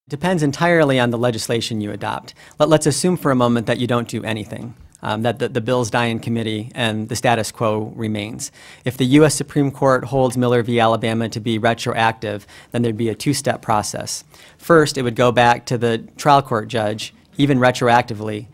Depends entirely on the legislation you adopt. Let's assume for a moment that you don't do anything, that the bills die in committee and the status quo remains. If the U.S. Supreme Court holds Miller v. Alabama to be retroactive, then there'd be a two-step process. First, it would go back to the trial court judge, even retroactively,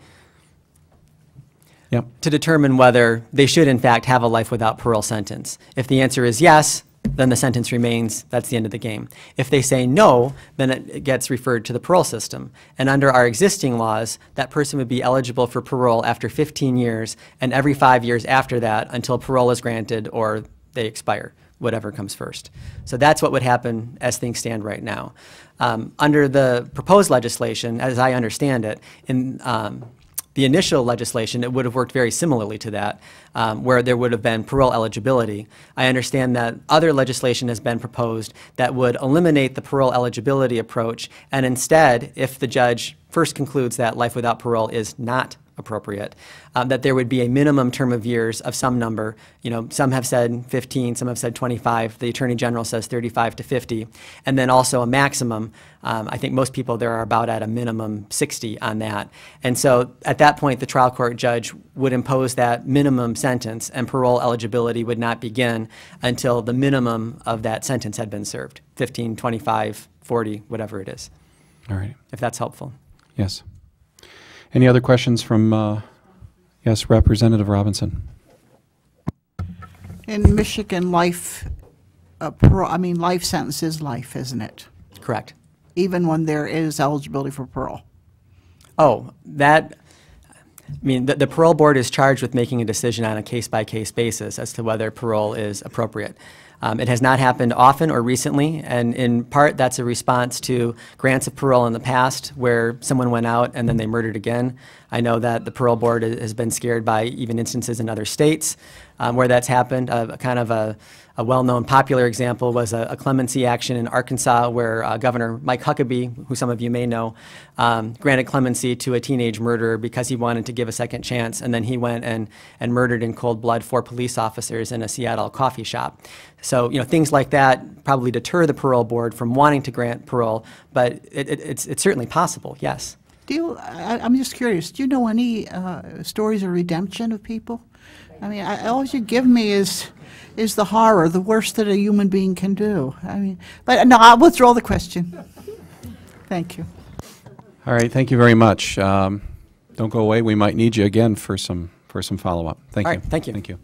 to determine whether they should in fact have a life without parole sentence. If the answer is yes, then the sentence remains. That's the end of the game. If they say no, then it gets referred to the parole system. And under our existing laws, that person would be eligible for parole after 15 years and every 5 years after that until parole is granted or they expire, whatever comes first. So that's what would happen as things stand right now. Under the proposed legislation, as I understand it, in the initial legislation, it would have worked very similarly to that, where there would have been parole eligibility. I understand that other legislation has been proposed that would eliminate the parole eligibility approach, and instead, if the judge first concludes that life without parole is not appropriate, that there would be a minimum term of years of some number. You know, some have said 15, some have said 25. The Attorney General says 35 to 50, and then also a maximum. I think most people there are about at a minimum 60 on that. And so at that point, the trial court judge would impose that minimum sentence, and parole eligibility would not begin until the minimum of that sentence had been served, 15, 25, 40, whatever it is. All right. If that's helpful. Yes. Any other questions from, yes, Representative Robinson? In Michigan, life sentence is life, isn't it? Correct. Even when there is eligibility for parole. Oh, that, I mean, the parole board is charged with making a decision on a case-by-case basis as to whether parole is appropriate. It has not happened often or recently, and in part that's a response to grants of parole in the past where someone went out and then they murdered again. I know that the parole board has been scared by even instances in other states where that's happened. Kind of a well-known popular example was a clemency action in Arkansas where Governor Mike Huckabee, who some of you may know, granted clemency to a teenage murderer because he wanted to give a second chance, and then he went and murdered in cold blood 4 police officers in a Seattle coffee shop. So, you know, things like that probably deter the parole board from wanting to grant parole, but it's certainly possible, yes. I'm just curious, do you know any stories of redemption of people? I mean, all you give me is the horror, the worst that a human being can do. I mean, but no, I'll withdraw the question. Thank you. All right, thank you very much. Don't go away. We might need you again for some follow-up. Thank you. All right, thank you. Thank you.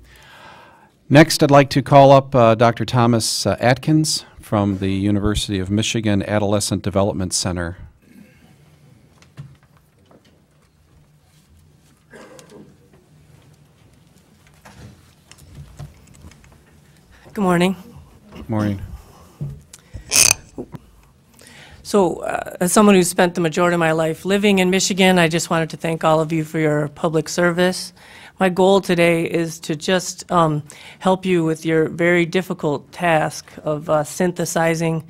Next, I'd like to call up Dr. Thomas Atkins from the University of Michigan Adolescent Development Center. Good morning. Good morning. So, as someone who's spent the majority of my life living in Michigan, I just wanted to thank all of you for your public service. My goal today is to just help you with your very difficult task of synthesizing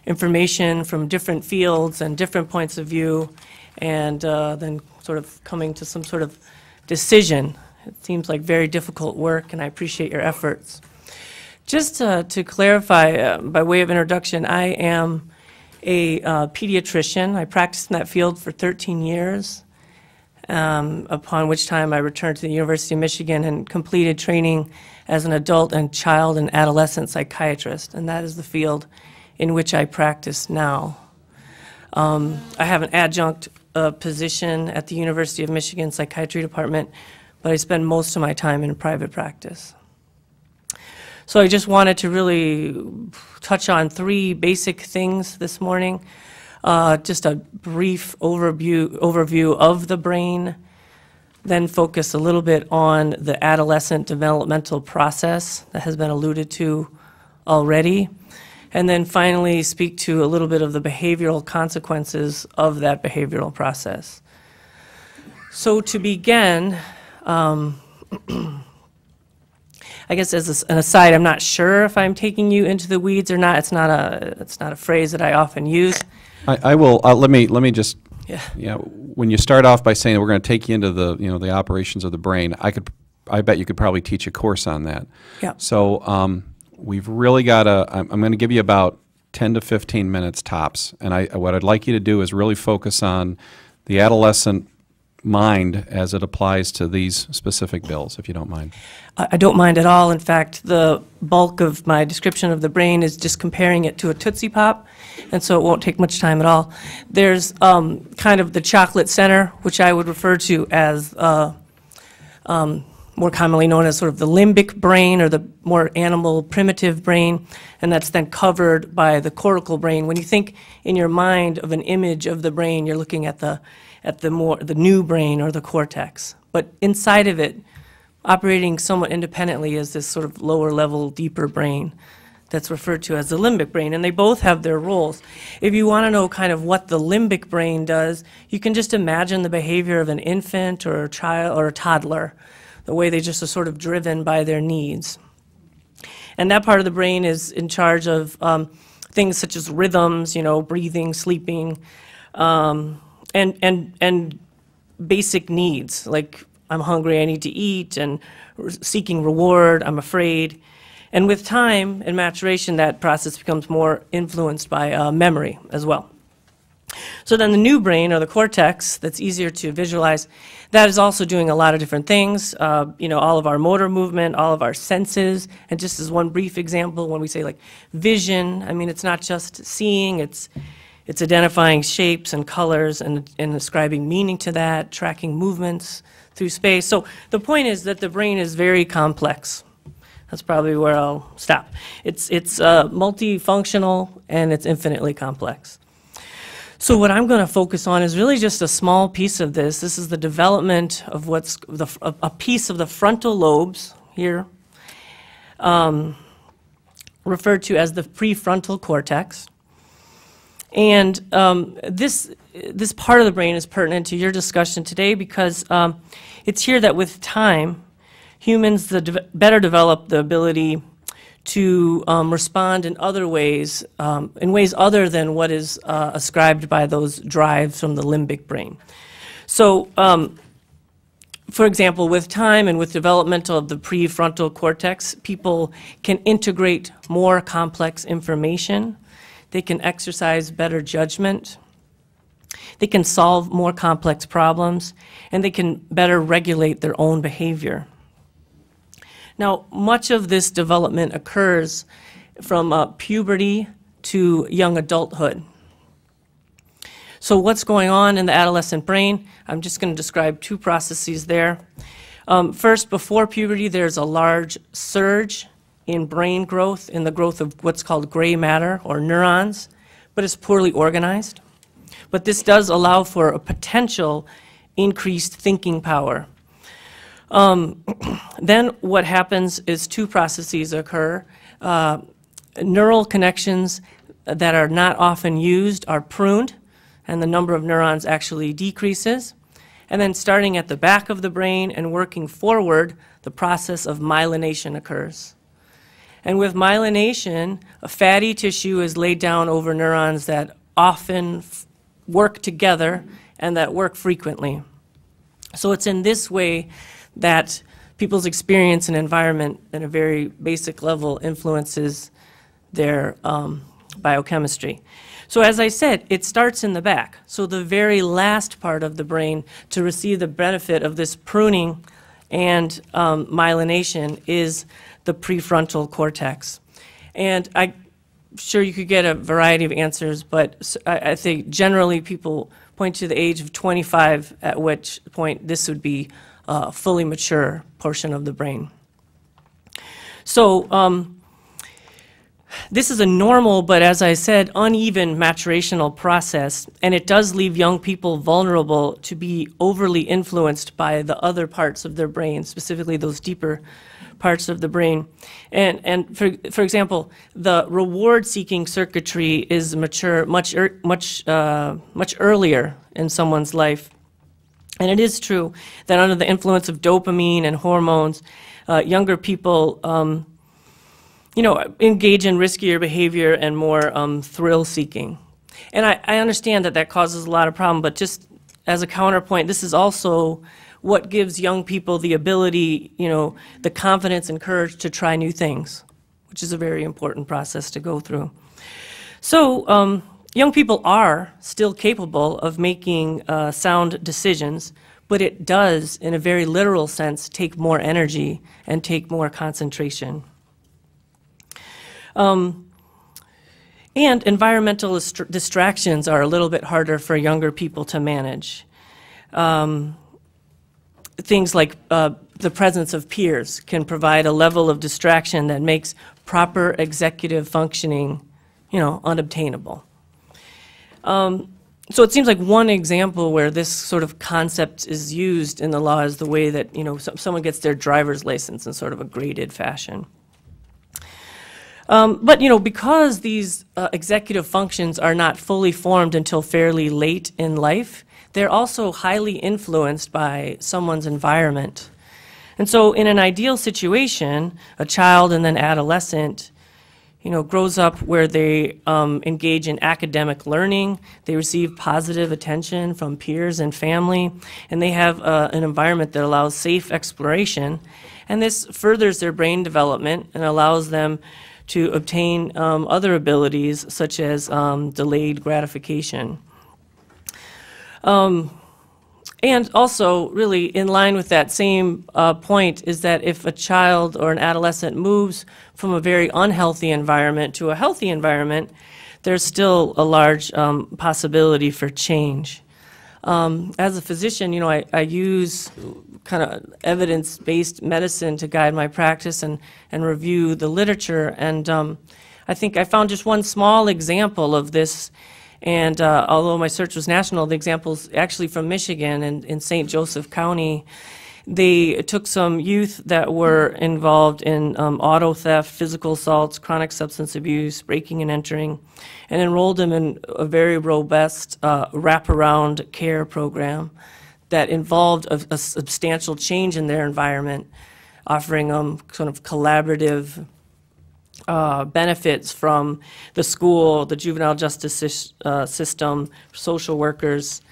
information from different fields and different points of view, and then sort of coming to some sort of decision. It seems like very difficult work, and I appreciate your efforts. Just to clarify, by way of introduction, I am a pediatrician. I practiced in that field for 13 years, upon which time I returned to the University of Michigan and completed training as an adult and child and adolescent psychiatrist, and that is the field in which I practice now. I have an adjunct position at the University of Michigan Psychiatry Department, but I spend most of my time in private practice. So I just wanted to really touch on 3 basic things this morning. Just a brief overview of the brain, then focus a little bit on the adolescent developmental process that has been alluded to already, and then finally speak to a little bit of the behavioral consequences of that behavioral process. So to begin, I guess as an aside, I'm not sure if I'm taking you into the weeds or not. It's not a phrase that I often use. I will. Let me just. Yeah. Yeah. When you start off by saying that we're going to take you into the operations of the brain, I bet you could probably teach a course on that. Yeah. So we've really got to. I'm going to give you about 10 to 15 minutes tops. And what I'd like you to do is really focus on the adolescent mind as it applies to these specific bills, if you don't mind. I don't mind at all. In fact, the bulk of my description of the brain is just comparing it to a Tootsie Pop, and so it won't take much time at all. There's kind of the chocolate center, which I would refer to as more commonly known as sort of the limbic brain, or the more animal primitive brain, and that's then covered by the cortical brain. When you think in your mind of an image of the brain, you're looking at the new brain, or the cortex. But inside of it, operating somewhat independently, is this sort of lower level, deeper brain that's referred to as the limbic brain, and they both have their roles. If you want to know kind of what the limbic brain does, you can just imagine the behavior of an infant or a child or a toddler, the way they just are sort of driven by their needs. And that part of the brain is in charge of things such as rhythms, breathing, sleeping, and basic needs, like I'm hungry, I need to eat, and seeking reward, I'm afraid. And with time and maturation, that process becomes more influenced by memory as well. So then the new brain, or the cortex, that's easier to visualize, that is also doing a lot of different things, all of our motor movement, all of our senses. And just as one brief example, when we say like vision, I mean, it's not just seeing, it's identifying shapes and colors and ascribing meaning to that, tracking movements through space. So the point is that the brain is very complex. That's probably where I'll stop. It's multifunctional, and it's infinitely complex. So what I'm going to focus on is really just a small piece of this. This is the development of a piece of the frontal lobes here, referred to as the prefrontal cortex. And this part of the brain is pertinent to your discussion today because it's here that with time, humans better develop the ability to respond in other ways, in ways other than what is ascribed by those drives from the limbic brain. So, for example, with time and with development of the prefrontal cortex, people can integrate more complex information. They can exercise better judgment. They can solve more complex problems, and they can better regulate their own behavior. Now, much of this development occurs from puberty to young adulthood. So what's going on in the adolescent brain? I'm just going to describe two processes there. First, before puberty, there's a large surge in brain growth, in the growth of what's called gray matter, or neurons, but it's poorly organized. But this does allow for a potential increased thinking power. Then what happens is two processes occur. Neural connections that are not often used are pruned, and the number of neurons actually decreases. And then starting at the back of the brain and working forward, the process of myelination occurs. And with myelination, a fatty tissue is laid down over neurons that often work together and that work frequently. So it's in this way that people's experience and environment at a very basic level influences their biochemistry. So as I said, it starts in the back. So the very last part of the brain to receive the benefit of this pruning and myelination is the prefrontal cortex. And I'm sure you could get a variety of answers, but I think generally people point to the age of 25, at which point this would be a fully mature portion of the brain. So this is a normal, but as I said, uneven maturational process, and it does leave young people vulnerable to be overly influenced by the other parts of their brain, specifically those deeper parts of the brain. And for example, the reward-seeking circuitry is mature much earlier in someone's life. And it is true that under the influence of dopamine and hormones, younger people engage in riskier behavior and more thrill-seeking. And I understand that that causes a lot of problem, but just as a counterpoint, this is also what gives young people the ability, the confidence and courage to try new things, which is a very important process to go through. So young people are still capable of making sound decisions, but it does, in a very literal sense, take more energy and take more concentration. And environmental distractions are a little bit harder for younger people to manage. Things like the presence of peers can provide a level of distraction that makes proper executive functioning, unobtainable. So it seems like one example where this sort of concept is used in the law is the way that, someone gets their driver's license in sort of a graded fashion. But, because these executive functions are not fully formed until fairly late in life, they're also highly influenced by someone's environment. And so in an ideal situation, a child and then adolescent, grows up where they engage in academic learning, they receive positive attention from peers and family, and they have an environment that allows safe exploration. And this furthers their brain development and allows them to obtain other abilities such as delayed gratification. And also, really, in line with that same point is that if a child or an adolescent moves from a very unhealthy environment to a healthy environment, there's still a large possibility for change. As a physician, I use kind of evidence-based medicine to guide my practice and review the literature. And I think I found just one small example of this. And although my search was national, the example's actually from Michigan and in St. Joseph County. They took some youth that were involved in auto theft, physical assaults, chronic substance abuse, breaking and entering, and enrolled them in a very robust wraparound care program that involved a substantial change in their environment, offering them sort of collaborative benefits from the school, the juvenile justice system, social workers.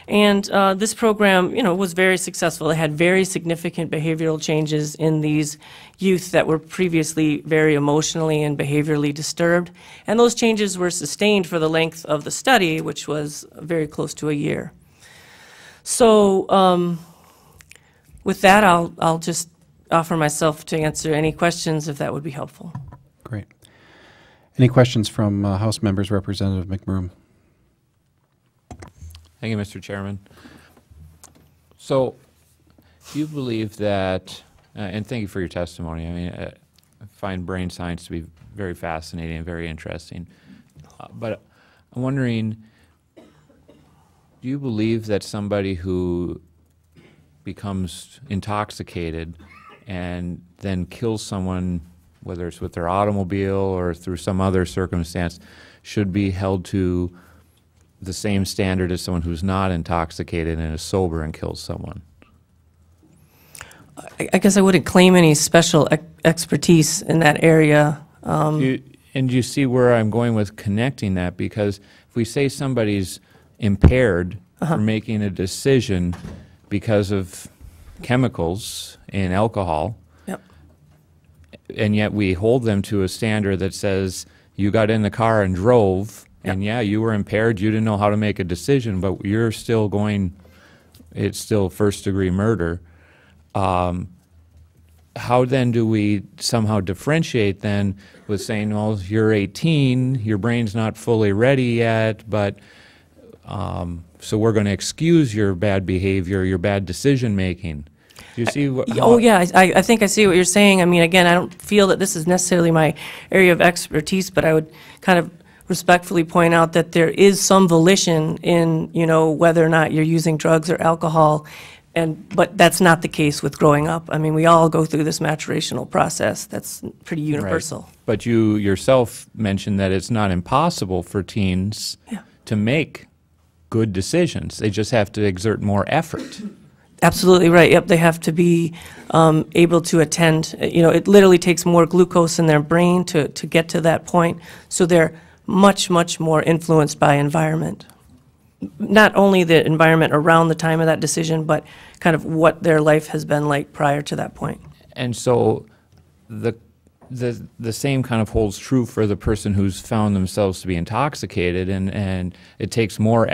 And this program, was very successful. It had very significant behavioral changes in these youth that were previously very emotionally and behaviorally disturbed. And those changes were sustained for the length of the study, which was very close to a year. So with that, I'll just offer myself to answer any questions if that would be helpful. Great. Any questions from House members? Representative McBroom. Thank you, Mr. Chairman. So, do you believe that, and thank you for your testimony, I find brain science to be very fascinating and very interesting, but I'm wondering, do you believe that somebody who becomes intoxicated and then kills someone, whether it's with their automobile or through some other circumstance, should be held to the same standard as someone who's not intoxicated and is sober and kills someone? I guess I wouldn't claim any special expertise in that area. Do you see where I'm going with connecting that? Because if we say somebody's impaired for making a decision because of chemicals in alcohol, Yep. and yet we hold them to a standard that says you got in the car and drove, and yeah, you were impaired, you didn't know how to make a decision, but you're still going, it's still first-degree murder. How then do we somehow differentiate then with saying, well, you're 18, your brain's not fully ready yet, but so we're going to excuse your bad behavior, your bad decision-making? Do you see what? Oh, yeah, I think I see what you're saying. I mean, again, I don't feel that this is necessarily my area of expertise, but I would kind of respectfully point out that there is some volition in, whether or not you're using drugs or alcohol, but that's not the case with growing up. I mean, we all go through this maturational process. That's pretty universal. Right. But you yourself mentioned that it's not impossible for teens to make good decisions. They just have to exert more effort. Absolutely right. Yep, they have to be able to attend. It literally takes more glucose in their brain to get to that point. So they're much, much more influenced by environment. Not only the environment around the time of that decision, but kind of what their life has been like prior to that point. And so the the same kind of holds true for the person who's found themselves to be intoxicated, and it takes more effort